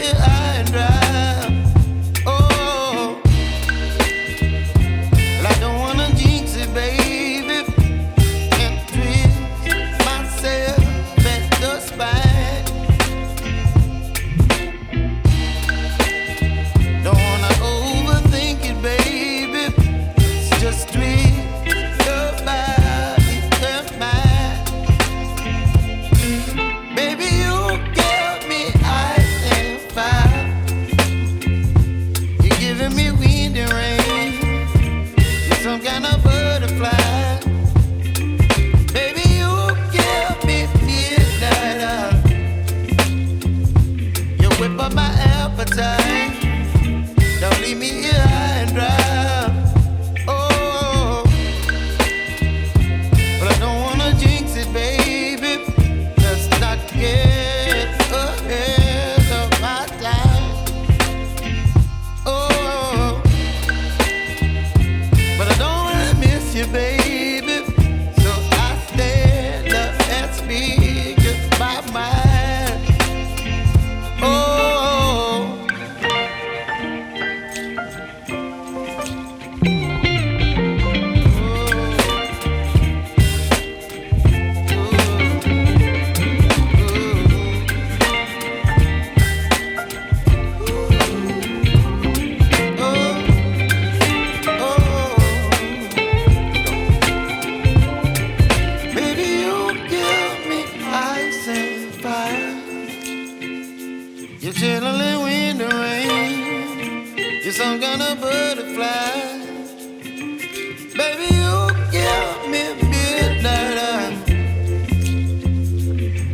here high and dry. Oh, well, I don't wanna jinx it, baby, and twist myself at the spine. Don't wanna overthink it, baby. It's just twist your body and mine. Baby, you give me ice and fire. You're giving me wind and rain. You're some kind of butterfly. Baby, you give me midnight. You whip up my appetite. Don't leave me here high and dry. Oh, but I don't wanna jinx it, baby. Let's not get ahead of my time. Oh, but I don't wanna miss you, baby. So I stand up and speak my mind. Oh. Baby, you give me ice and fire. You're chilling wind and rain. You're some kind of butterfly. Baby, you give me midnight.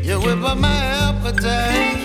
You whip up my appetite.